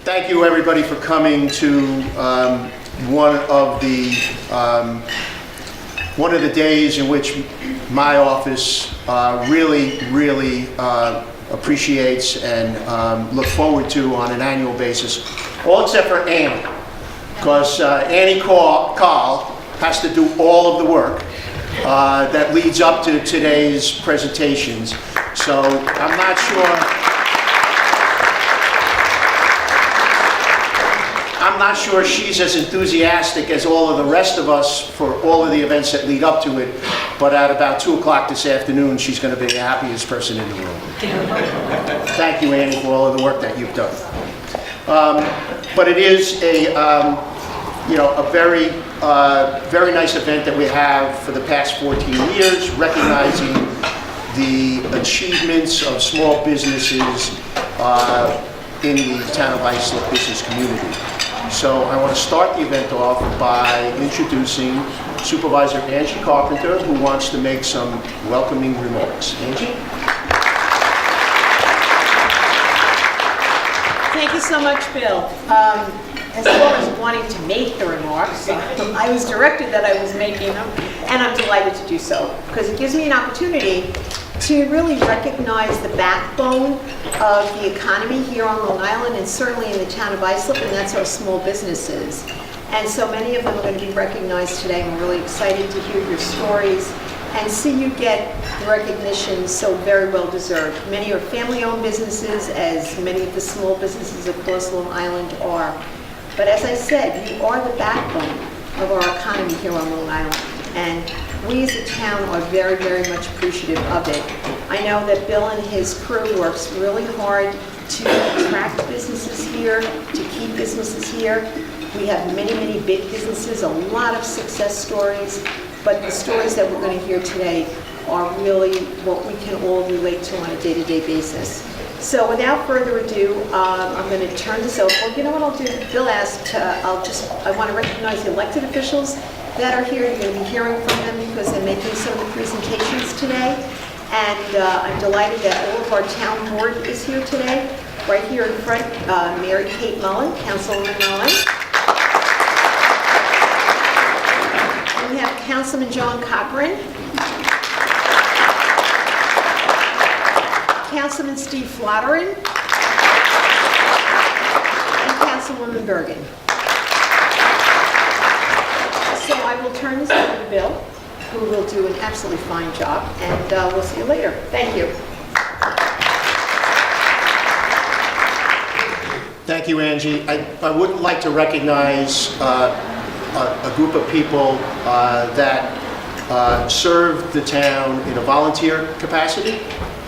Thank you, everybody, for coming to one of the days in which my office really appreciates and look forward to on an annual basis, all except for Annie, because Annie Carl has to do all of the work that leads up to today's presentations. So I'm not sure she's as enthusiastic as all of the rest of us for all of the events that lead up to it, but at about 2 o'clock this afternoon, she's going to be the happiest person in the room. Thank you, Annie, for all of the work that you've done. But it is a very nice event that we have for the past 14 years, recognizing the achievements of small businesses in the Town of Islip business community. So I want to start the event off by introducing Supervisor Angie Carpenter, who wants to make some welcoming remarks. Angie? Thank you so much, Bill. As far as wanting to make the remarks, I was directed that I was making them, and I'm delighted to do so, because it gives me an opportunity to really recognize the backbone of the economy here on Long Island, and certainly in the Town of Islip, and that's our small businesses. And so many of them are going to be recognized today. I'm really excited to hear your stories and see you get the recognition so very well deserved. Many are family-owned businesses, as many of the small businesses across Long Island are. But as I said, you are the backbone of our economy here on Long Island, and we as a town are very, very much appreciative of it. I know that Bill and his crew works really hard to attract businesses here, to keep businesses here. We have many, many big businesses, a lot of success stories, but the stories that we're going to hear today are really what we can all relate to on a day-to-day basis. So without further ado, I'm going to turn this over. Well, you know what I'll do? Bill asked, I want to recognize the elected officials that are here. You're going to be hearing from them because they're making some of the presentations today. And I'm delighted that all of our town board is here today. Right here in front, Mary Kate Mullen, Councilwoman Mullen. And we have Councilman John Cochrane. Councilman Steve Flotteron, and Councilwoman Bergen. So I will turn this over to Bill, who will do an absolutely fine job, and we'll see you later. Thank you. Thank you, Angie. I would like to recognize a group of people that serve the town in a volunteer capacity.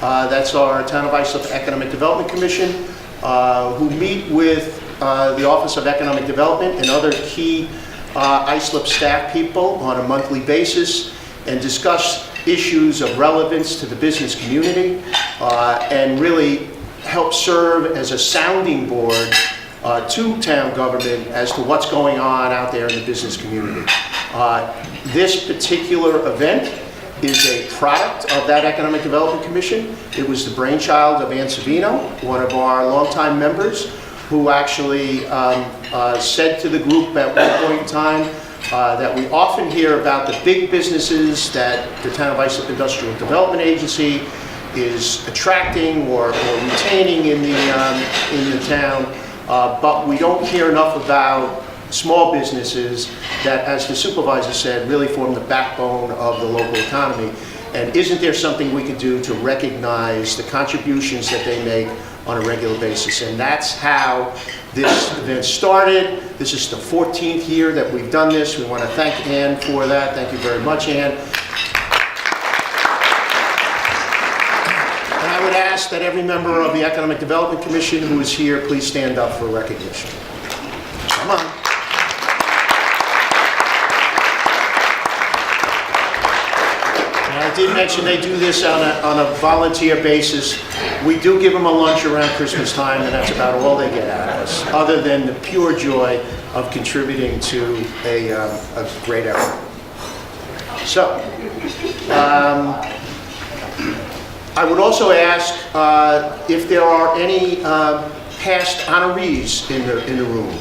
That's our Town of Islip Economic Development Commission, who meet with the Office of Economic Development and other key Islip staff people on a monthly basis and discuss issues of relevance to the business community and really help serve as a sounding board to town government as to what's going on out there in the business community. This particular event is a product of that Economic Development Commission. It was the brainchild of Ann Savino, one of our longtime members, who actually said to the group at one point in time that we often hear about the big businesses that the Town of Islip Industrial Development Agency is attracting or retaining in the town, but we don't hear enough about small businesses that, as the supervisor said, really form the backbone of the local economy. And isn't there something we could do to recognize the contributions that they make on a regular basis? And that's how this event started. This is the 14th year that we've done this. We want to thank Ann for that. Thank you very much, Ann. And I would ask that every member of the Economic Development Commission who is here, please stand up for recognition. Come on. I did mention they do this on a volunteer basis. We do give them a lunch around Christmas time, and that's about all they get out of us, other than the pure joy of contributing to a great effort. So, I would also ask if there are any past honorees in the room.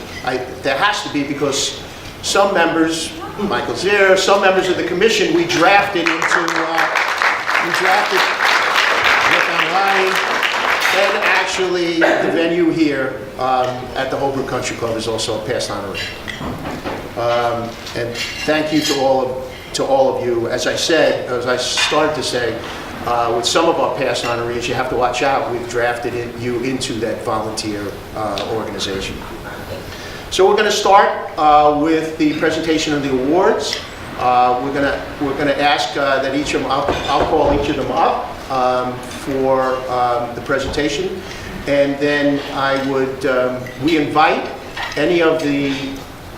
There has to be, because some members, Michael Zier, some members of the commission, we drafted Rick Online, and actually the venue here at the Holbrook Country Club is also a past honoree. And thank you to all of you. As I started to say, with some of our past honorees, you have to watch out. We've drafted you into that volunteer organization. So we're going to start with the presentation of the awards. We're going to ask that each of them, I'll call each of them up for the presentation, and then we invite any of the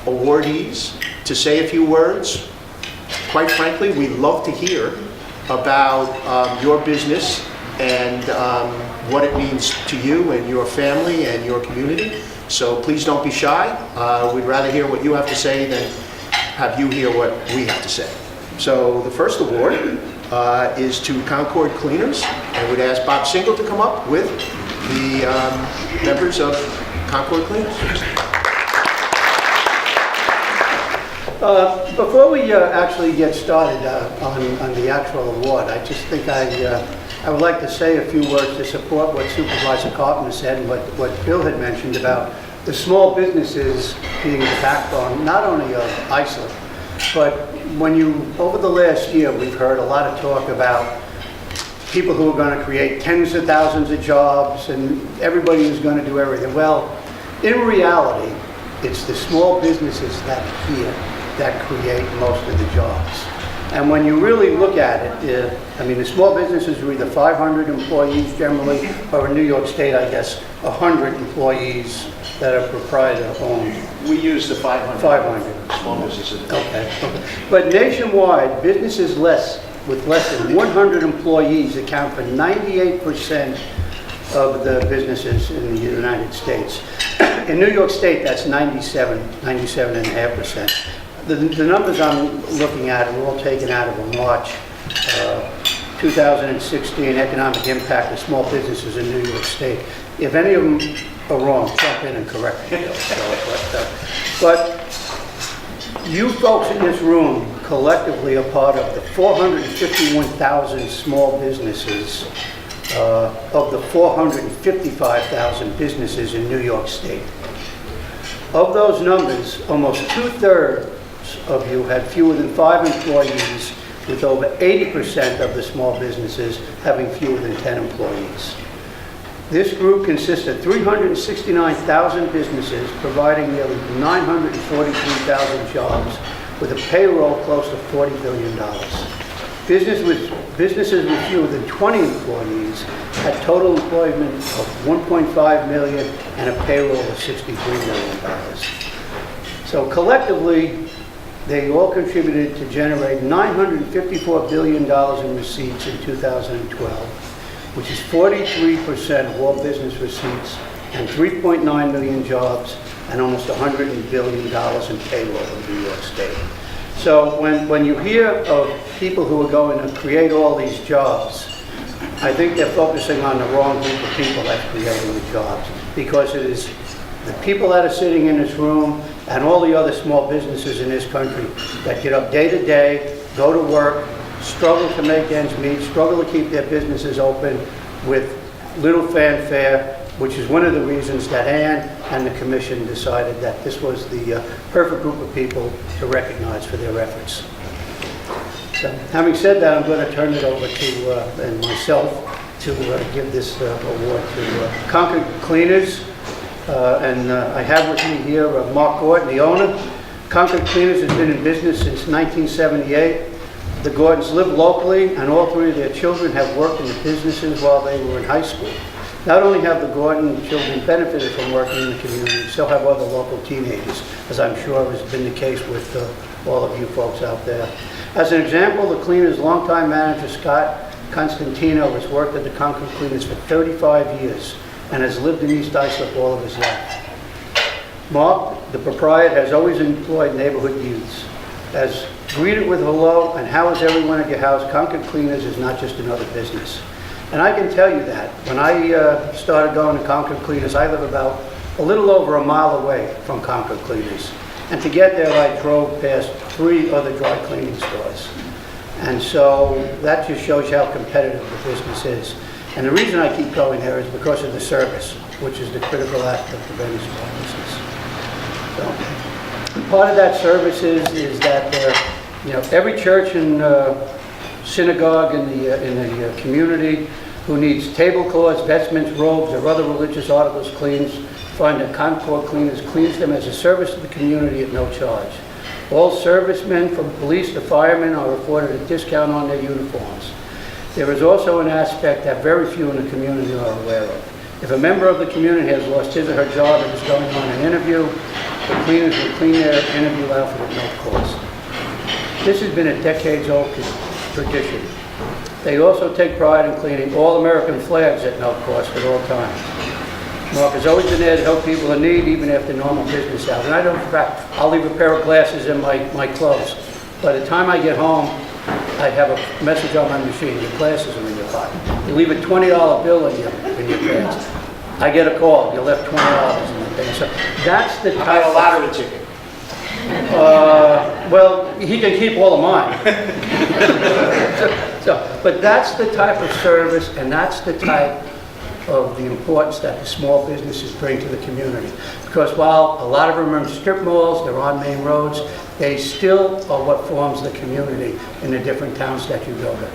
awardees to say a few words. Quite frankly, we love to hear about your business and what it means to you and your family and your community. So please don't be shy. We'd rather hear what you have to say than have you hear what we have to say. So the first award is to Concord Cleaners. I would ask Bob Single to come up with the members of Concord Cleaners. Before we actually get started on the actual award, I just think I would like to say a few words to support what Supervisor Carpenter said and what Bill had mentioned about the small businesses being the backbone, not only of Islip, but over the last year, we've heard a lot of talk about people who are going to create tens of thousands of jobs and everybody is going to do everything. Well, in reality, it's the small businesses that create most of the jobs. And when you really look at it, the small businesses are either 500 employees generally, or in New York State, I guess, 100 employees that are proprietor-owned. We use the 500. 500. Small businesses. Okay. But nationwide, businesses with less than 100 employees account for 98% of the businesses in the United States. In New York State, that's 97.5%. The numbers I'm looking at are all taken out of a March 2016 economic impact of small businesses in New York State. If any of them are wrong, jump in and correct me. But you folks in this room collectively are part of the 451,000 small businesses of the 455,000 businesses in New York State. Of those numbers, almost 2/3 of you had fewer than 5 employees, with over 80% of the small businesses having fewer than 10 employees. This group consists of 369,000 businesses providing nearly 943,000 jobs with a payroll close to $40 billion. Businesses with fewer than 20 employees had total employment of 1.5 million and a payroll of $63 million. So collectively, they all contributed to generate $954 billion in receipts in 2012, which is 43% of all business receipts, and 3.9 million jobs, and almost $100 billion in payroll in New York State. So when you hear of people who are going to create all these jobs, I think they're focusing on the wrong group of people that's creating the jobs, because it is the people that are sitting in this room and all the other small businesses in this country that get up day to day, go to work, struggle to make ends meet, struggle to keep their businesses open with little fanfare, which is one of the reasons that Ann and the Commission decided that this was the perfect group of people to recognize for their efforts. So, having said that, I'm going to turn it over to and myself to give this award to Concord Cleaners. I have with me here Marc, the owner. Concord Cleaners has been in business since 1978. The Gordons live locally, and all 3 of their children have worked in the businesses while they were in high school. Not only have the Gordon children benefited from working in the community, so have other local teenagers, as I'm sure has been the case with all of you folks out there. As an example, the Cleaners' longtime manager, Scott Constantino, has worked at the Concord Cleaners for 35 years and has lived in East Islip all of his life. Marc, the proprietor, has always employed neighborhood youths. As greeted with hello and how is everyone at your house, Concord Cleaners is not just another business. And I can tell you that. When I started going to Concord Cleaners, I live about a little over a mile away from Concord Cleaners. And to get there, I drove past 3 other dry cleaning stores. And so that just shows you how competitive the business is. And the reason I keep going there is because of the service, which is the critical aspect of any small business. So, part of that service is that every church and synagogue in the community who needs tablecloths, vestments, robes, or other religious articles cleans, find that Concord Cleaners cleans them as a service to the community at no charge. All servicemen, from police to firemen, are afforded a discount on their uniforms. There is also an aspect that very few in the community are aware of. If a member of the community has lost his or her job and is going on an interview, the cleaners will clean their interview outfit at no cost. This has been a decades-old tradition. They also take pride in cleaning all American flags at no cost at all times. Marc has always been there to help people in need, even after normal business hours. And I know, in fact, I'll leave a pair of glasses in my clothes. By the time I get home, I have a message on my machine. Your glasses are in your pocket. You leave a $20 bill in your pants. I get a call. You left $20 in your pants. So that's the type. How about a lottery ticket? Well, he can keep all of mine. But that's the type of service, and that's the type of the importance that the small businesses bring to the community. Because while a lot of them are in strip malls, they're on main roads, they still are what forms the community in the different towns that you go to.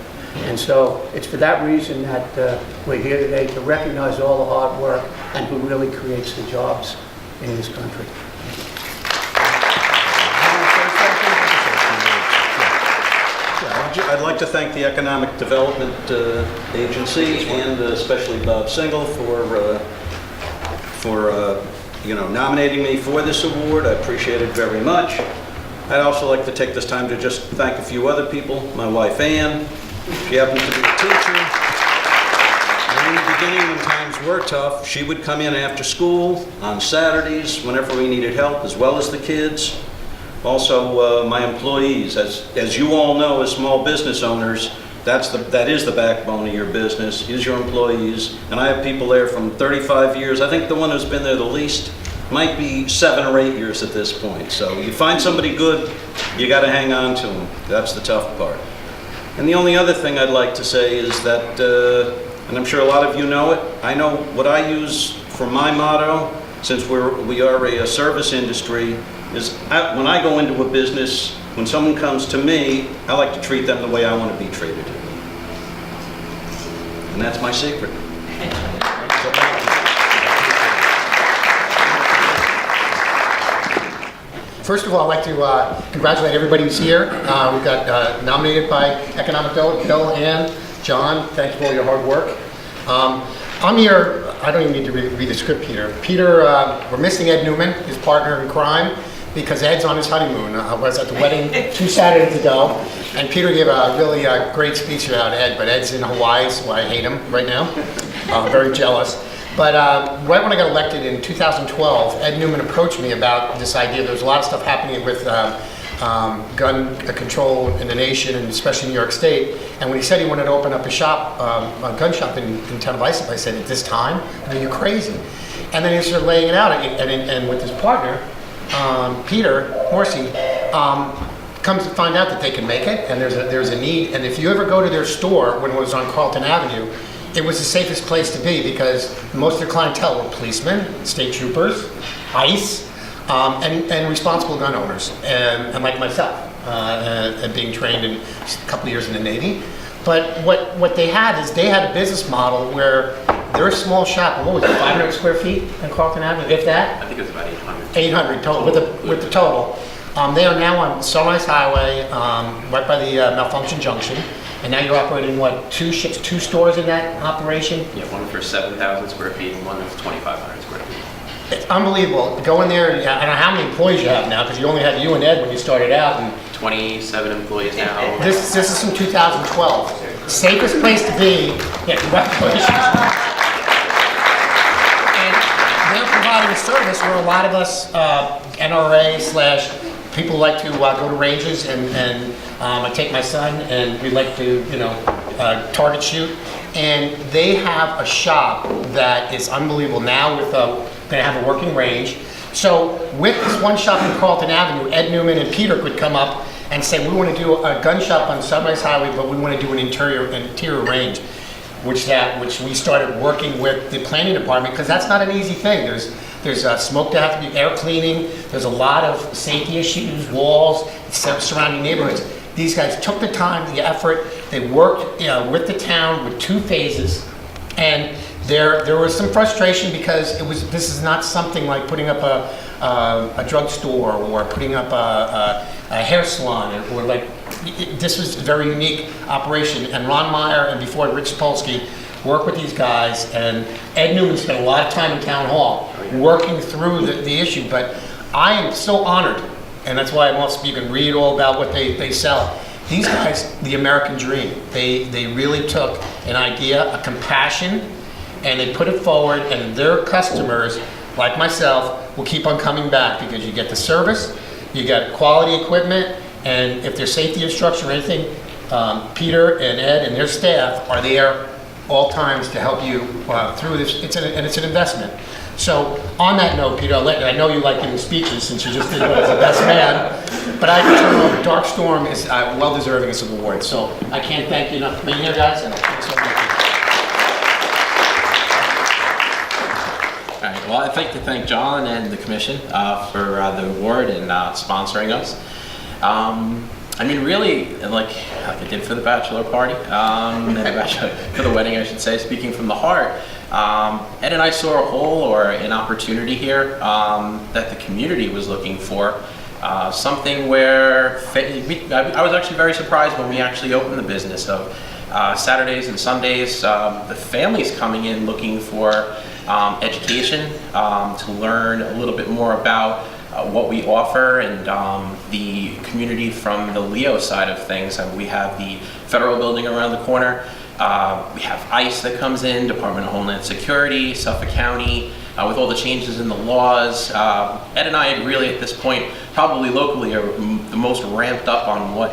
And so it's for that reason that we're here today, to recognize all the hard work and who really creates the jobs in this country. I'd like to thank the Economic Development Agency and especially Bob Single for nominating me for this award. I appreciate it very much. I'd also like to take this time to just thank a few other people. My wife Ann, she happens to be a teacher. And in the beginning, when times were tough, she would come in after school on Saturdays whenever we needed help, as well as the kids. Also, my employees, as you all know, as small business owners, that is the backbone of your business, is your employees. And I have people there from 35 years. I think the one who's been there the least might be 7 or 8 years at this point. So you find somebody good, you got to hang on to them. That's the tough part. And the only other thing I'd like to say is that, and I'm sure a lot of you know it, I know what I use for my motto, since we are a service industry, is when I go into a business, when someone comes to me, I like to treat them the way I want to be treated. And that's my secret. First of all, I'd like to congratulate everybody who's here. We got nominated by Economic Development, Bill and John. Thank you for all your hard work. I'm here, I don't even need to read the script, Peter. Peter, we're missing Ed Newman, his partner in crime, because Ed's on his honeymoon. I was at the wedding 2 Saturdays ago, and Peter gave a really great speech about Ed, but Ed's in Hawaii, so I hate him right now. Very jealous. But right when I got elected in 2012, Ed Newman approached me about this idea. There was a lot of stuff happening with gun control in the nation, and especially in New York State. And when he said he wanted to open up a shop, a gun shop in Town of Islip, I said, at this time? Are you crazy? And then he started laying it out, and with his partner, Peter Morrisy, comes to find out that they can make it, and there's a need. And if you ever go to their store, when it was on Carlton Avenue, it was the safest place to be, because most of their clientele were policemen, state troopers, ICE, and responsible gun owners, and like myself, and being trained in a couple of years in the Navy. But what they had is they had a business model where their small shop, what was it, 500 square feet on Carlton Avenue, if that? I think it was about 800. 800 total, with the total. They are now on Sunrise Highway, right by the Malfunction Junction. And now you're operating, what, two stores in that operation? Yeah, one for 7,000 square feet and one that's 2,500 square feet. It's unbelievable. Go in there, and I don't know how many employees you have now, because you only had you and Ed when you started out. And 27 employees now. this is from 2012. Safest place to be. Yeah, congratulations. And they're providing a service where a lot of us NRA / people like to go to ranges, and I take my son, and we like to, target shoot. And they have a shop that is unbelievable now with going to have a working range. So with this one shop in Carlton Avenue, Ed Newman and Peter could come up and say, we want to do a gun shop on Sunrise Highway, but we want to do an interior range, which we started working with the planning department, because that's not an easy thing. There's smoke to have to be, air cleaning, there's a lot of safety issues, walls, surrounding neighborhoods. These guys took the time, the effort, they worked with the town with 2 phases, and there was some frustration because this is not something like putting up a drugstore or putting up a hair salon, or like, this was a very unique operation. And Ron Meyer and before Rich Sapolsky worked with these guys, and Ed Newman spent a lot of time in town hall working through the issue. But I am so honored, and that's why you can read all about what they sell. These guys, the American dream, they really took an idea, a compassion, and they put it forward, and their customers, like myself, will keep on coming back because you get the service, you get quality equipment, and if there's safety instruction or anything, Peter and Ed and their staff are there all times to help you through this. It's an investment. So on that note, Peter, I know you like giving speeches since you just did one as the best man, but I can tell you, Dark Storm is well deserving of some awards. So I can't thank you enough for being here, guys, and thanks so much. All right, well, I'd like to thank John and the commission for the award and sponsoring us. I mean, really, like I did for the bachelor party, for the wedding, I should say, speaking from the heart, Ed and I saw a hole or an opportunity here that the community was looking for. Something where I was actually very surprised when we actually opened the business of Saturdays and Sundays, the families coming in looking for education, to learn a little bit more about what we offer, and the community from the Leo side of things. We have the federal building around the corner. We have ICE that comes in, Department of Homeland Security, Suffolk County, with all the changes in the laws. Ed and I really at this point, probably locally, are the most ramped up on what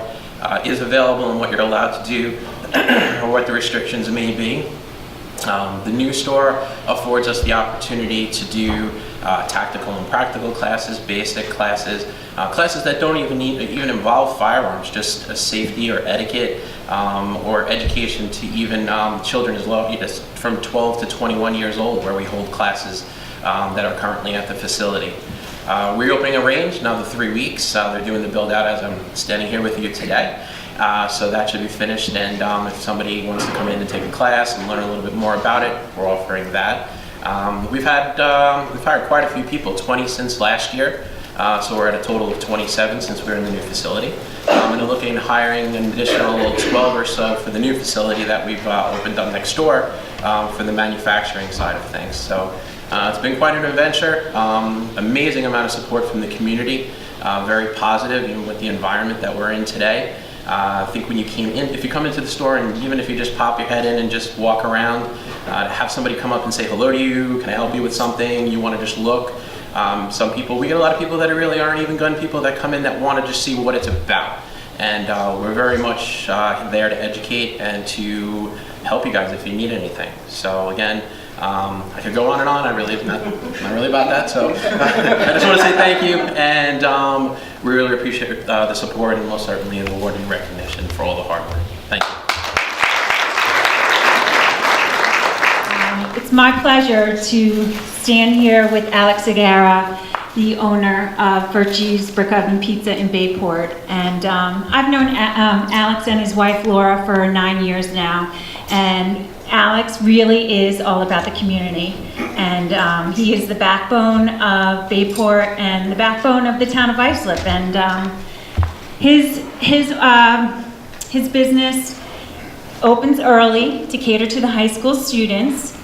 is available and what you're allowed to do, or what the restrictions may be. The new store affords us the opportunity to do tactical and practical classes, basic classes, classes that don't even involve firearms, just safety or etiquette, or education to even children as low as from 12 to 21 years old, where we hold classes that are currently at the facility. We're opening a range another 3 weeks. They're doing the build out as I'm standing here with you today. So that should be finished, and if somebody wants to come in and take a class and learn a little bit more about it, we're offering that. We've hired quite a few people, 20 since last year, so we're at a total of 27 since we're in the new facility. And we're looking at hiring an additional 12 or so for the new facility that we've opened up next door for the manufacturing side of things. So it's been quite an adventure, amazing amount of support from the community, very positive, even with the environment that we're in today. I think when you if you come into the store, and even if you just pop your head in and just walk around, to have somebody come up and say hello to you, can I help you with something, you want to just look. We get a lot of people that really aren't even gun people that come in that want to just see what it's about. And we're very much there to educate and to help you guys if you need anything. So again, I could go on and on. I'm not really about that. So I just want to say thank you, and we really appreciate the support, and most certainly an award and recognition for all the hard work. Thank you. It's my pleasure to stand here with Alex Segarra, the owner of Virtue's Brick Oven Pizza in Bayport. And I've known Alex and his wife Laura for 9 years now. And Alex really is all about the community. And he is the backbone of Bayport and the backbone of the town of Islip. And his business opens early to cater to the high school students.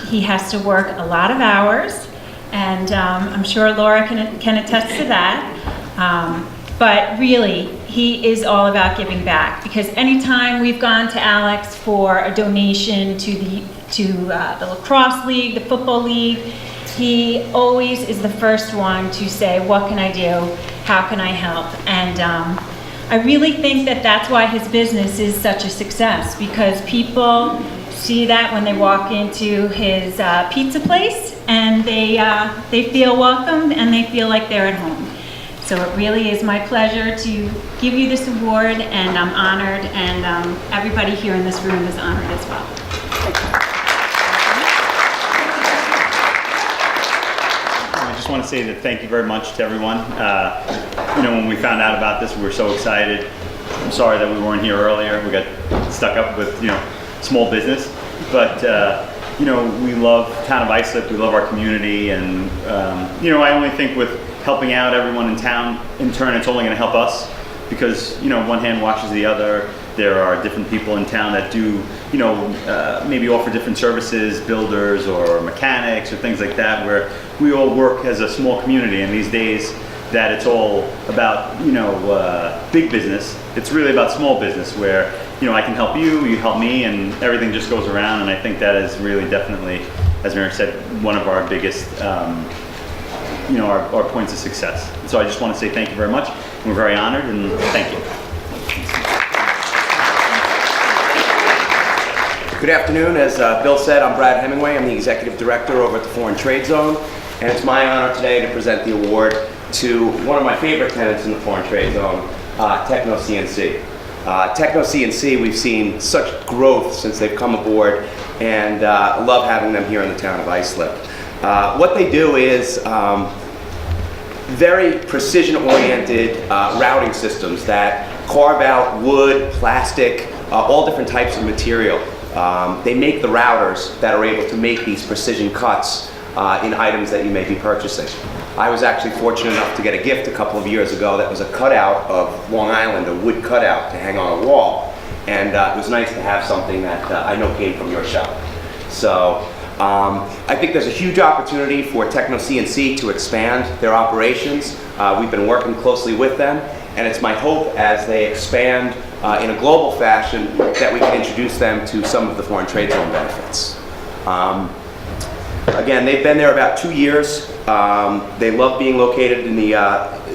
He has to work a lot of hours, and I'm sure Laura can attest to that. But really, he is all about giving back, because anytime we've gone to Alex for a donation to the lacrosse league, the football league, he always is the first one to say, what can I do? How can I help? And I really think that that's why his business is such a success, because people see that when they walk into his pizza place, and they feel welcomed and they feel like they're at home. So it really is my pleasure to give you this award, and I'm honored, and everybody here in this room is honored as well. I just want to say that thank you very much to everyone. When we found out about this, we were so excited. I'm sorry that we weren't here earlier. We got stuck up with, small business. But, we love Town of Islip. We love our community. And, I only think with helping out everyone in town, in turn, it's only going to help us. Because, one hand washes the other. There are different people in town that do, maybe offer different services, builders or mechanics or things like that, where we all work as a small community. And these days that it's all about, big business, it's really about small business where, I can help you, you help me, and everything just goes around. And I think that is really definitely, as Mary said, one of our biggest, our points of success. So I just want to say thank you very much. We're very honored, and thank you. Good afternoon. As Bill said, I'm Brad Hemingway. I'm the Executive Director over at the Foreign Trade Zone, and it's my honor today to present the award to one of my favorite tenants in the Foreign Trade Zone, Techno CNC. Techno CNC, we've seen such growth since they've come aboard, and love having them here in the Town of Islip. What they do is very precision-oriented routing systems that carve out wood, plastic, all different types of material. They make the routers that are able to make these precision cuts in items that you may be purchasing. I was actually fortunate enough to get a gift a couple of years ago that was a cutout of Long Island, a wood cutout to hang on a wall. And it was nice to have something that I know came from your shop. So I think there's a huge opportunity for Techno CNC to expand their operations. We've been working closely with them, and it's my hope as they expand in a global fashion that we can introduce them to some of the Foreign Trade Zone benefits. Again, they've been there about 2 years. They love being located in the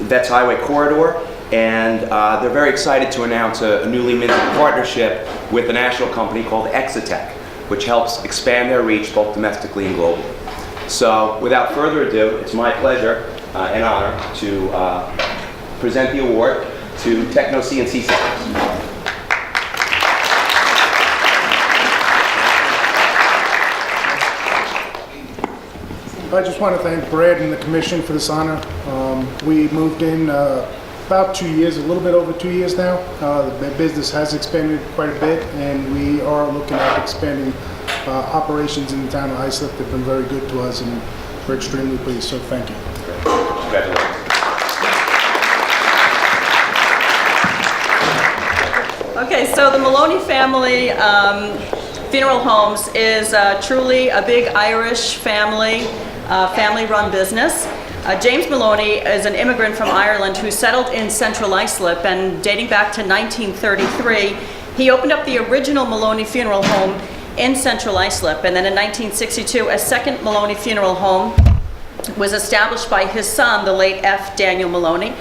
Vets Highway corridor, and they're very excited to announce a newly minted partnership with a national company called Exitech, which helps expand their reach both domestically and globally. So without further ado, it's my pleasure and honor to present the award to Techno CNC Systems. I just want to thank Brad and the commission for this honor. We moved in about 2 years, a little bit over 2 years now. The business has expanded quite a bit, and we are looking at expanding operations in the Town of Islip. They've been very good to us, and we're extremely pleased, so thank you. Congratulations. Okay, so the Maloney family funeral homes is truly a big Irish family, family-run business. James Maloney is an immigrant from Ireland who settled in Central Islip, and dating back to 1933, he opened up the original Maloney Funeral Home in Central Islip. And then in 1962, a second Maloney Funeral Home was established by his son, the late F. Daniel Maloney.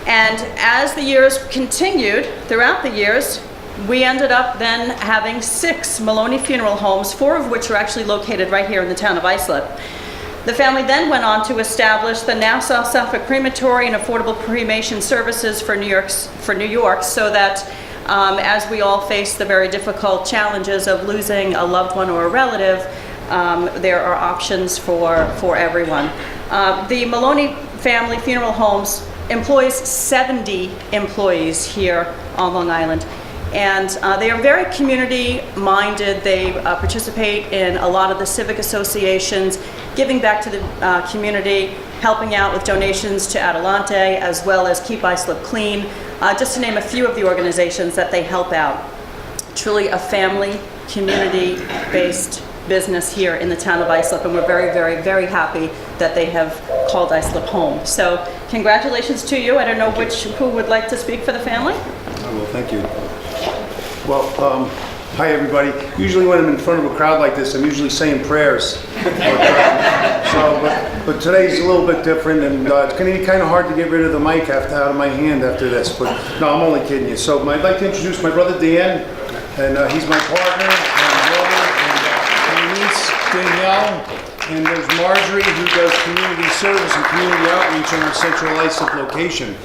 And as the years continued, throughout the years, we ended up then having 6 Maloney Funeral Homes, 4 of which are actually located right here in the Town of Islip. The family then went on to establish the Nassau Suffolk Crematory and affordable cremation services for New York, so that as we all face the very difficult challenges of losing a loved one or a relative, there are options for everyone. The Maloney family funeral homes employs 70 employees here on Long Island. And they are very community-minded. They participate in a lot of the civic associations, giving back to the community, helping out with donations to Adelante, as well as Keep Islip Clean, just to name a few of the organizations that they help out. Truly a family, community-based business here in the Town of Islip, and we're very, very, very happy that they have called Islip home. So congratulations to you. I don't know who would like to speak for the family? Well, thank you. Well, hi everybody. Usually when I'm in front of a crowd like this, I'm usually saying prayers. But today's a little bit different, and it's going to be kind of hard to get rid of the mic out of my hand after this. But no, I'm only kidding you. So I'd like to introduce my brother Dan, and he's my partner and brother. Danielle, and there's Marjorie, who does community service and community outreach in our Central Islip location.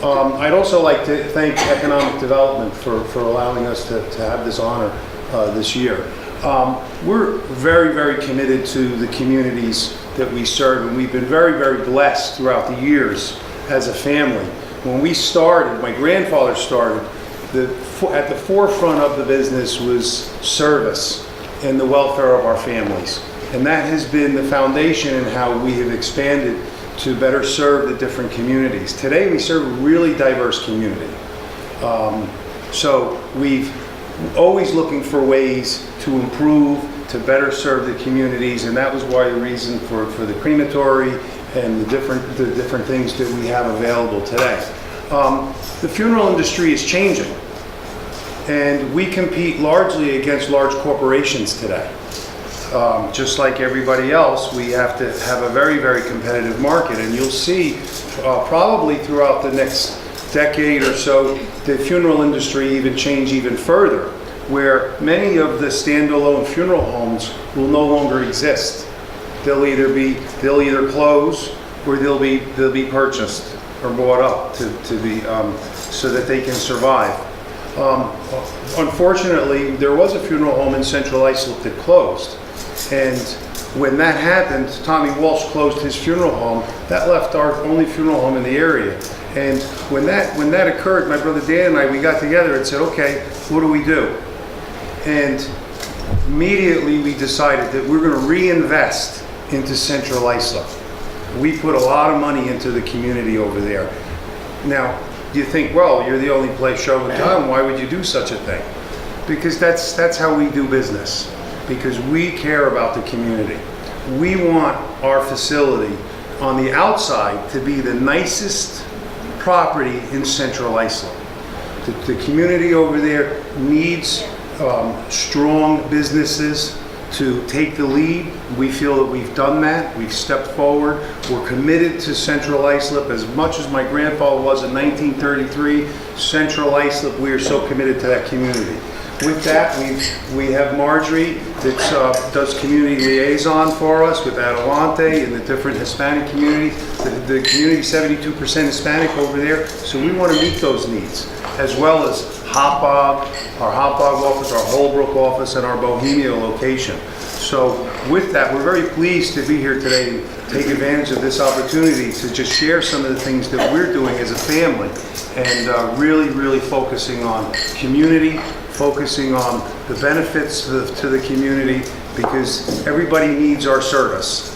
I'd also like to thank Economic Development for allowing us to have this honor this year. We're very, very committed to the communities that we serve, and we've been very, very blessed throughout the years as a family. When we started, my grandfather started, at the forefront of the business was service and the welfare of our families. And that has been the foundation in how we have expanded to better serve the different communities. Today we serve a really diverse community. So we've always looking for ways to improve, to better serve the communities, and that was why the reason for the crematory and the different things that we have available today. The funeral industry is changing, and we compete largely against large corporations today. Just like everybody else, we have to have a very, very competitive market, and you'll see probably throughout the next decade or so, the funeral industry even change even further, where many of the standalone funeral homes will no longer exist. They'll either close or they'll be purchased or bought up to be so that they can survive. Unfortunately, there was a funeral home in Central Islip that closed. And when that happened, Tommy Walsh closed his funeral home. That left our only funeral home in the area. And when that occurred, my brother Dan and I, we got together and said, okay, what do we do? And immediately we decided that we're going to reinvest into Central Islip. We put a lot of money into the community over there. Now, you think, well, you're the only place show in town, why would you do such a thing? Because that's how we do business. Because we care about the community. We want our facility on the outside to be the nicest property in Central Islip. The community over there needs strong businesses to take the lead. We feel that we've done that. We've stepped forward. We're committed to Central Islip as much as my grandfather was in 1933. Central Islip, we are so committed to that community. With that, we have Marjorie that does community liaison for us with Adelante and the different Hispanic communities. The community is 72% Hispanic over there, so we want to meet those needs, as well as our Hopog office, our Holbrook office, and our Bohemia location. So with that, we're very pleased to be here today and take advantage of this opportunity to just share some of the things that we're doing as a family, and really, really focusing on community, focusing on the benefits to the community, because everybody needs our service.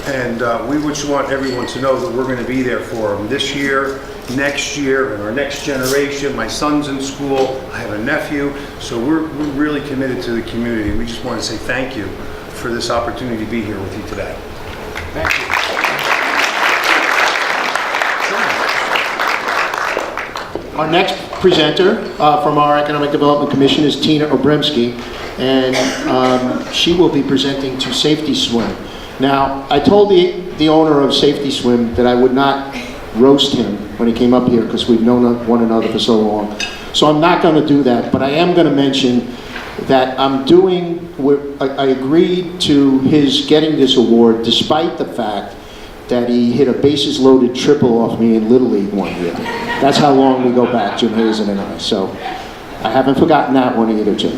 And we just want everyone to know that we're going to be there for them this year, next year, and our next generation. My son's in school, I have a nephew, so we're really committed to the community. We just want to say thank you for this opportunity to be here with you today. Thank you. Our next presenter from our Economic Development Commission is Tina Obremski, and she will be presenting to Safety Swim. Now, I told the owner of Safety Swim that I would not roast him when he came up here because we've known one another for so long. So I'm not going to do that, but I am going to mention that I agreed to his getting this award despite the fact that he hit a bases-loaded triple off me in Little League one year. That's how long we go back, Jim Hazen and I. So I haven't forgotten that one either, Jim.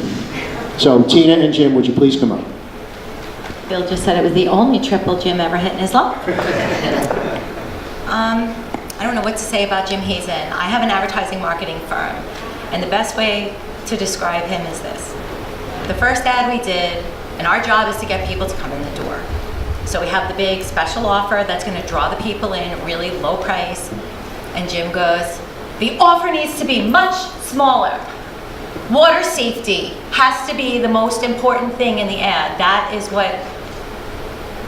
So Tina and Jim, would you please come up? Bill just said it was the only triple Jim ever hit in his life. I don't know what to say about Jim Hazen. I have an advertising marketing firm, and the best way to describe him is this. The first ad we did, and our job is to get people to come in the door. So we have the big special offer that's going to draw the people in at really low price, and Jim goes, the offer needs to be much smaller. Water safety has to be the most important thing in the ad. That is what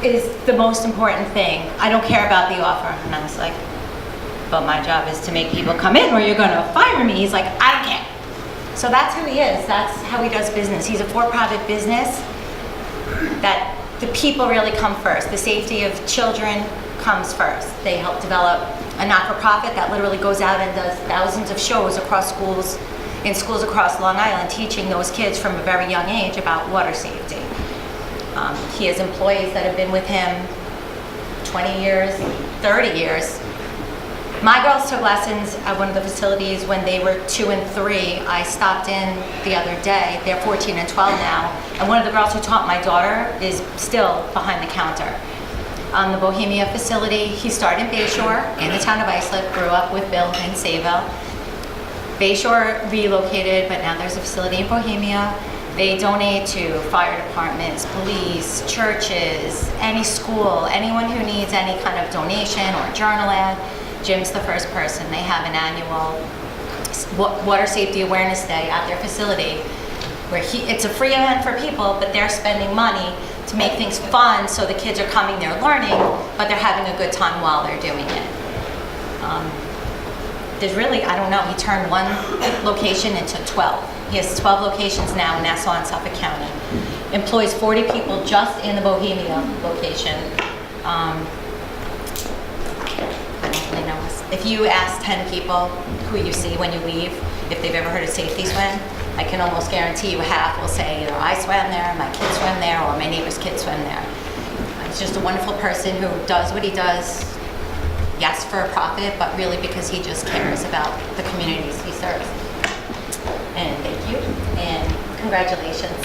is the most important thing. I don't care about the offer. And I was like, but my job is to make people come in or you're going to fire me. He's like, I don't care. So that's who he is. That's how he does business. He's a for-profit business that the people really come first. The safety of children comes first. They help develop a not-for-profit that literally goes out and does thousands of shows across schools, in schools across Long Island, teaching those kids from a very young age about water safety. He has employees that have been with him 20 years, 30 years. My girls took lessons at one of the facilities when they were 2 and 3. I stopped in the other day. They're 14 and 12 now. And one of the girls who taught my daughter is still behind the counter. The Bohemia facility, he started in Bayshore in the town of Islip, grew up with Bill in Sayville. Bayshore relocated, but now there's a facility in Bohemia. They donate to fire departments, police, churches, any school, anyone who needs any kind of donation or journal ad. Jim's the first person. They have an annual Water Safety Awareness Day at their facility where it's a free event for people, but they're spending money to make things fun so the kids are coming there learning, but they're having a good time while they're doing it. There's really, I don't know, he turned one location into 12. He has 12 locations now in Nassau and Suffolk County. Employs 40 people just in the Bohemia location. I don't really know. If you ask 10 people who you see when you leave, if they've ever heard of Safety Swim, I can almost guarantee you half will say either I swam there, my kids swim there, or my neighbor's kids swim there. He's just a wonderful person who does what he does, yes, for a profit, but really because he just cares about the communities he serves. And thank you, and congratulations.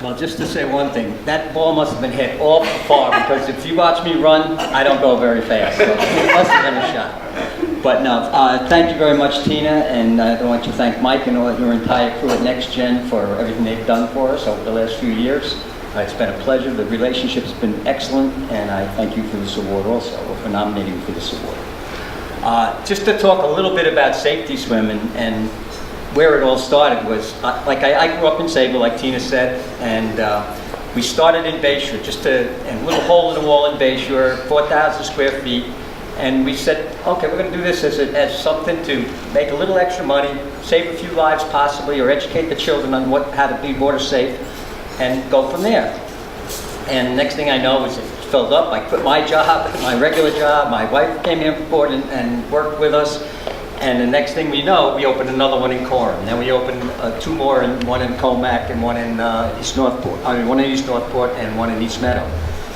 Well, just to say one thing, that ball must have been hit awful far, because if you watch me run, I don't go very fast. So it must have been a shot. But no, thank you very much, Tina, and I want to thank Mike and all your entire crew at Next Gen for everything they've done for us over the last few years. It's been a pleasure. The relationship's been excellent, and I thank you for this award also, or for nominating me for this award. Just to talk a little bit about Safety Swim and where it all started was, I grew up in Sayville, like Tina said, and we started in Bayshore, just a little hole in the wall in Bayshore, 4,000 square feet, and we said, okay, we're going to do this as something to make a little extra money, save a few lives possibly, or educate the children on how to be water safe, and go from there. And next thing I know is it filled up. I quit my job, my regular job. My wife came here on board and worked with us. And the next thing we know, we opened another one in Cochrane. Then we opened 2 more, and one in Comac and one in East Northport. One in East Northport and one in East Meadow.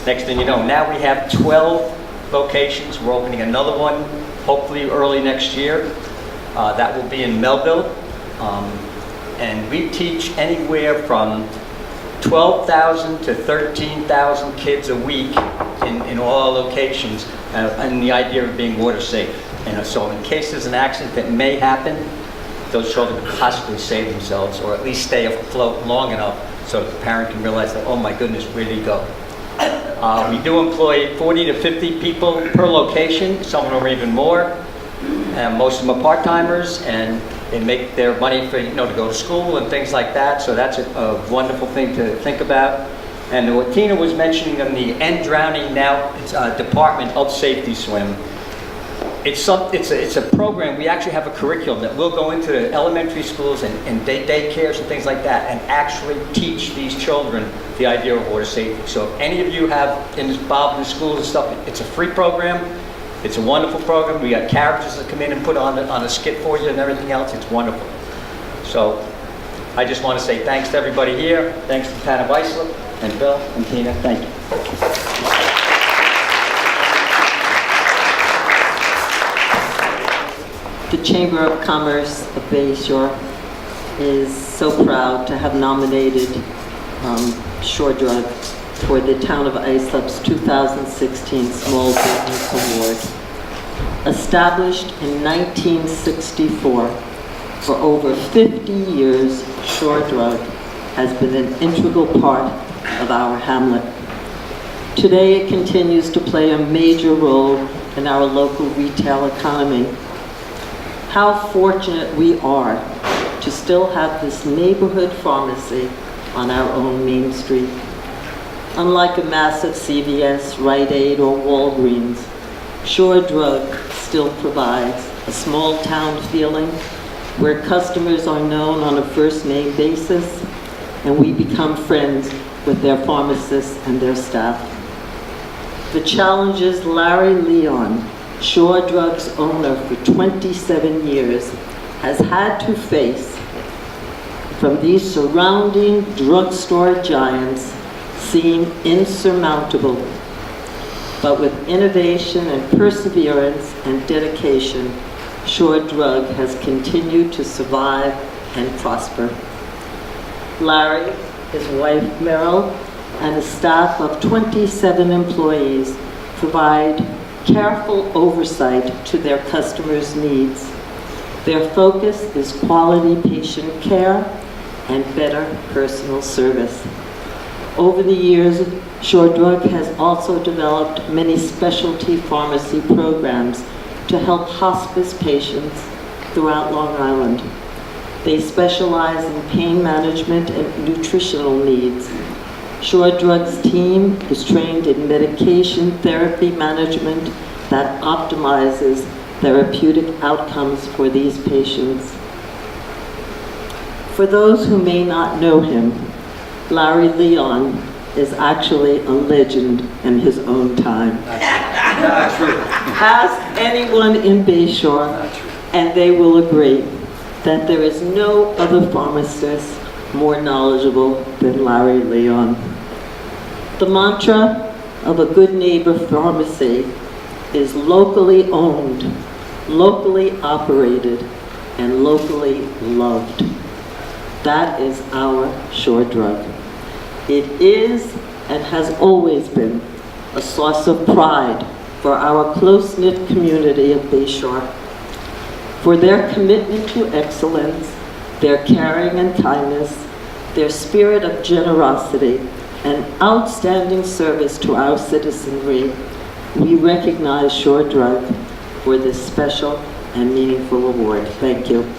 Next thing you know, now we have 12 locations. We're opening another one, hopefully early next year. That will be in Melville. And we teach anywhere from 12,000 to 13,000 kids a week in all our locations, and the idea of being water safe. And so in case there's an accident that may happen, those children can possibly save themselves, or at least stay afloat long enough so that the parent can realize that, oh my goodness, where'd he go? We do employ 40 to 50 people per location. Some of them are even more. Most of them are part-timers, and they make their money for, to go to school and things like that. So that's a wonderful thing to think about. And what Tina was mentioning on the End Drowning Now Department of Safety Swim, it's a program. We actually have a curriculum that will go into the elementary schools and daycares and things like that, and actually teach these children the idea of water safety. So if any of you have involved in the schools and stuff, it's a free program. It's a wonderful program. We got characters that come in and put on a skit for you and everything else. It's wonderful. So I just want to say thanks to everybody here. Thanks to Town of Islip and Bill and Tina. Thank you. The Chamber of Commerce of Bayshore is so proud to have nominated Shore Drug for the Town of Islip's 2016 Small Business Award. Established in 1964, for over 50 years, Shore Drug has been an integral part of our hamlet. Today, it continues to play a major role in our local retail economy. How fortunate we are to still have this neighborhood pharmacy on our own Main Street. Unlike a massive CVS, Rite Aid, or Walgreens, Shore Drug still provides a small town feeling where customers are known on a first name basis, and we become friends with their pharmacists and their staff. The challenges Larry Leon, Shore Drug's owner for 27 years, has had to face from these surrounding drugstore giants seem insurmountable. But with innovation and perseverance and dedication, Shore Drug has continued to survive and prosper. Larry, his wife Meryl, and a staff of 27 employees provide careful oversight to their customers' needs. Their focus is quality patient care and better personal service. Over the years, Shore Drug has also developed many specialty pharmacy programs to help hospice patients throughout Long Island. They specialize in pain management and nutritional needs. Shore Drug's team is trained in medication therapy management that optimizes therapeutic outcomes for these patients. For those who may not know him, Larry Leon is actually a legend in his own time. Not true. Ask anyone in Bayshore, and they will agree that there is no other pharmacist more knowledgeable than Larry Leon. The mantra of a good neighbor pharmacy is locally owned, locally operated, and locally loved. That is our Shore Drug. It is and has always been a source of pride for our close-knit community of Bayshore. For their commitment to excellence, their caring and kindness, their spirit of generosity, and outstanding service to our citizenry, we recognize Shore Drug for this special and meaningful award. Thank you.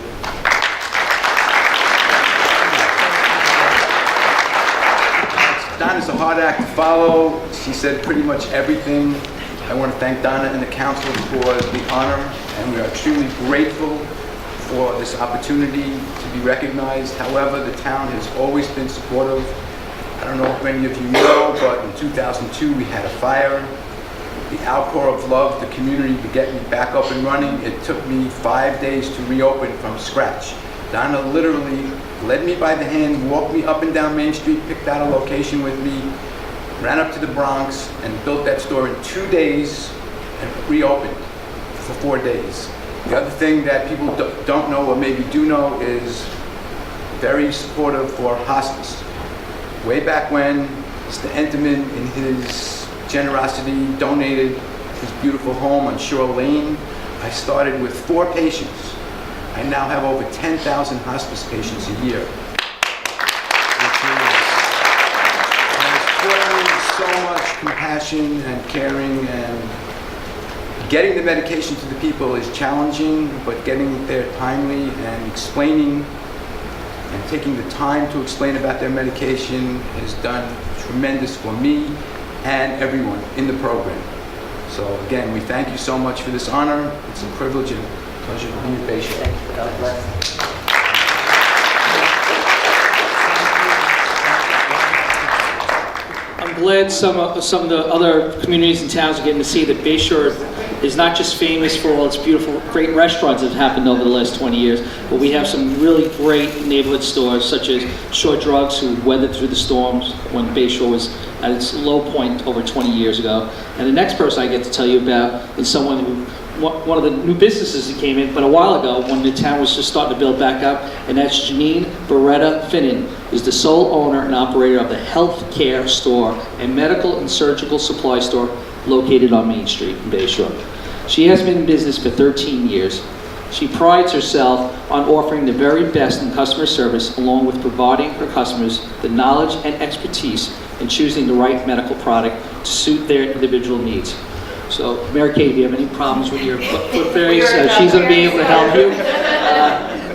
Donna's a hard act to follow. She said pretty much everything. I want to thank Donna and the council for the honor, and we are extremely grateful for this opportunity to be recognized. However, the town has always been supportive. I don't know if many of you know, but in 2002 we had a fire. The outpour of love, the community to get me back up and running. It took me 5 days to reopen from scratch. Donna literally led me by the hand, walked me up and down Main Street, picked out a location with me, ran up to the Bronx and built that store in 2 days and reopened for 4 days. The other thing that people don't know or maybe do know is very supportive for hospice. Way back when, Mr. Enterman, in his generosity, donated his beautiful home on Shore Lane. I started with 4 patients. I now have over 10,000 hospice patients a year. Which is so much compassion and caring, and getting the medication to the people is challenging, but getting it there timely and explaining and taking the time to explain about their medication has done tremendous for me and everyone in the program. So again, we thank you so much for this honor. It's a privilege and pleasure to be your patient. Thank you. God bless. I'm glad some of the other communities and towns are getting to see that Bayshore is not just famous for all its beautiful, great restaurants that have happened over the last 20 years, but we have some really great neighborhood stores, such as Shore Drugs, who weathered through the storms when Bayshore was at its low point over 20 years ago. And the next person I get to tell you about is someone who, one of the new businesses that came in, but a while ago when the town was just starting to build back up, and that's Janine Beretta Finnan, is the sole owner and operator of the Health Care Store, a medical and surgical supply store located on Main Street in Bayshore. She has been in business for 13 years. She prides herself on offering the very best in customer service, along with providing her customers the knowledge and expertise in choosing the right medical product to suit their individual needs. So, Mary Kay, do you have any problems with your foot fairies? She's going to be able to help you.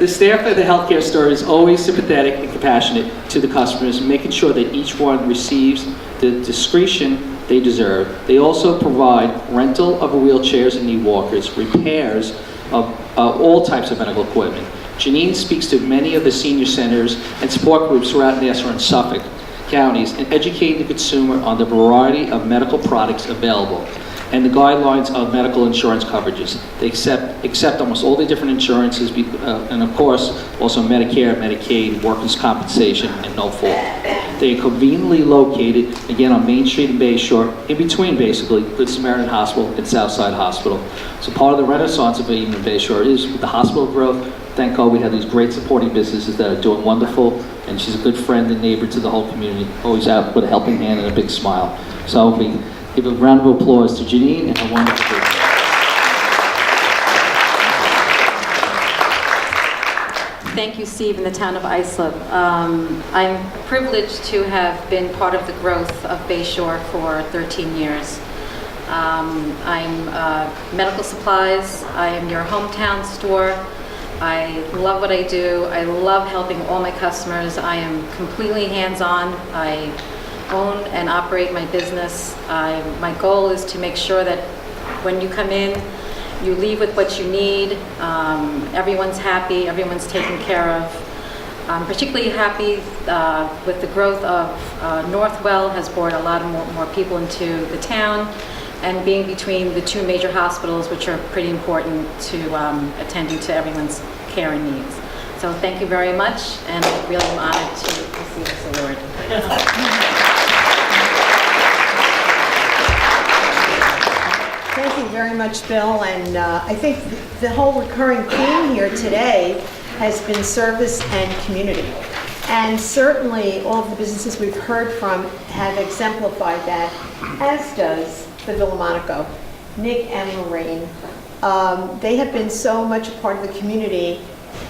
The staff at the healthcare store is always sympathetic and compassionate to the customers, making sure that each one receives the discretion they deserve. They also provide rental of wheelchairs and knee walkers, repairs of all types of medical equipment. Janine speaks to many of the senior centers and support groups throughout Nassau and Suffolk counties and educating the consumer on the variety of medical products available. and the guidelines of medical insurance coverages. They accept almost all the different insurances, and of course, also Medicare, Medicaid, workers' compensation, and no fault. They are conveniently located, again, on Main Street in Bay Shore, in between, basically, Good Samaritan Hospital and Southside Hospital. So part of the renaissance of even in Bay Shore is with the hospital growth. Thank God we have these great supporting businesses that are doing wonderful, and she's a good friend and neighbor to the whole community, always out with a helping hand and a big smile. So we give a round of applause to Janine and her wonderful business. Thank you, Steve, in the Town of Islip. I'm privileged to have been part of the growth of Bay Shore for 13 years. I'm medical supplies. I am your hometown store. I love what I do. I love helping all my customers. I am completely hands-on. I own and operate my business. My goal is to make sure that when you come in, you leave with what you need. Everyone's happy, everyone's taken care of. I'm particularly happy with the growth of Northwell has brought a lot of more people into the town, and being between the two major hospitals, which are pretty important to attending to everyone's care and needs. So thank you very much, and I really am honored to receive this award. Thank you very much, Bill, and I think the whole recurring theme here today has been service and community. And certainly all of the businesses we've heard from have exemplified that, as does the Villa Monaco, Nick and Lorraine. They have been so much a part of the community,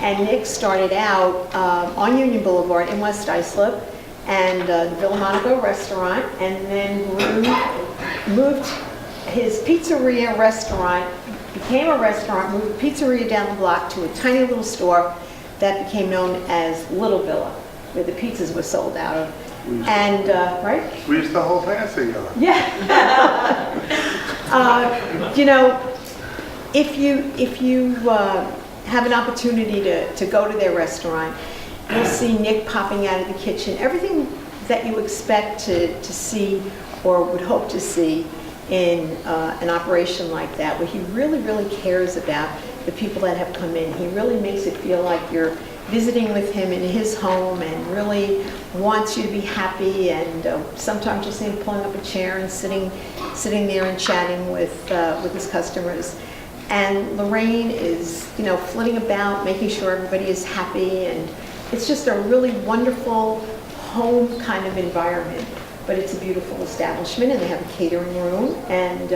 and Nick started out on Union Boulevard in West Islip, and the Villa Monaco restaurant, and then moved his pizzeria restaurant, became a restaurant, moved the pizzeria down the block to a tiny little store that became known as Little Villa, where the pizzas were sold out of. And, right? We used to hold hands together. Yeah. You know, if you have an opportunity to go to their restaurant, you'll see Nick popping out of the kitchen. Everything that you expect to see or would hope to see in an operation like that, where he really, really cares about the people that have come in. He really makes it feel like you're visiting with him in his home, and really wants you to be happy, and sometimes you'll see him pulling up a chair and sitting there and chatting with his customers. And Lorraine is, you know, flitting about, making sure everybody is happy, and it's just a really wonderful home kind of environment. But it's a beautiful establishment, and they have a catering room. And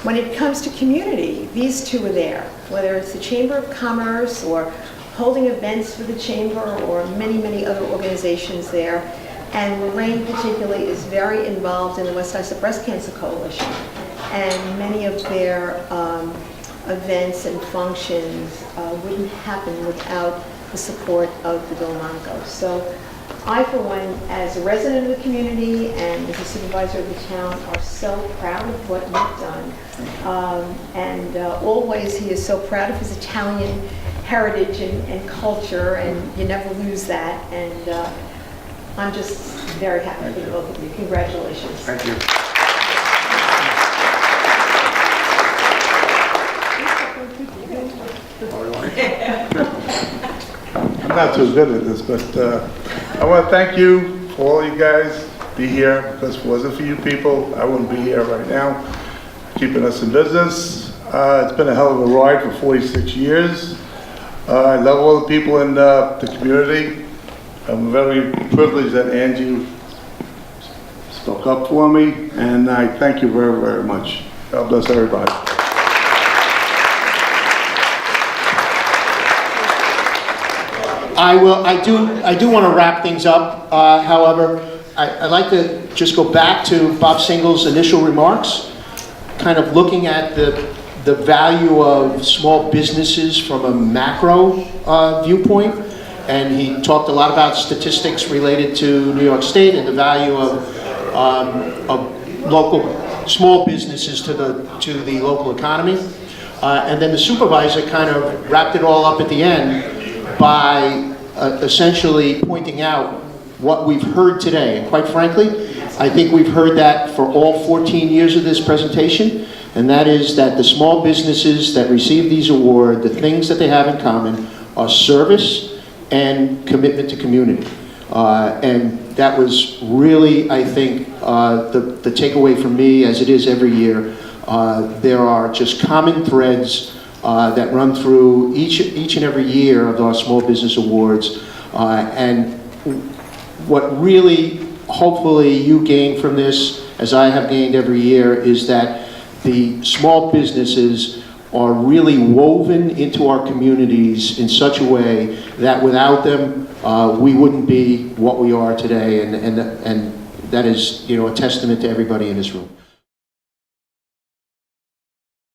when it comes to community, these two are there, whether it's the Chamber of Commerce or holding events for the Chamber or many, many other organizations there. And Lorraine particularly is very involved in the West Islip Breast Cancer Coalition. And many of their events and functions wouldn't happen without the support of the Villa Monaco. So I, for one, as a resident of the community and as a supervisor of the town, are so proud of what you've done. Always he is so proud of his Italian heritage and culture, and you never lose that. And I'm just very happy for the both of you. Congratulations. Thank you. I'm not too good at this, but I want to thank you for all you guys be here, because if it wasn't for you people, I wouldn't be here right now, keeping us in business. It's been a hell of a ride for 46 years. I love all the people in the community. I'm very privileged that Angie spoke up for me, and I thank you very, very much. God bless everybody. I do want to wrap things up. However, I'd like to just go back to Bob Single's initial remarks, kind of looking at the value of small businesses from a macro viewpoint. And he talked a lot about statistics related to New York State and the value of local small businesses to the local economy. And then the supervisor kind of wrapped it all up at the end by essentially pointing out what we've heard today. And quite frankly, I think we've heard that for all 14 years of this presentation. and that is that the small businesses that receive these awards, the things that they have in common are service and commitment to community. And that was really, I think, the takeaway for me, as it is every year. There are just common threads that run through each and every year of our Small Business Awards. And what really, hopefully, you gain from this, as I have gained every year, is that the small businesses are really woven into our communities in such a way that without them, we wouldn't be what we are today, and that is, a testament to everybody in this room.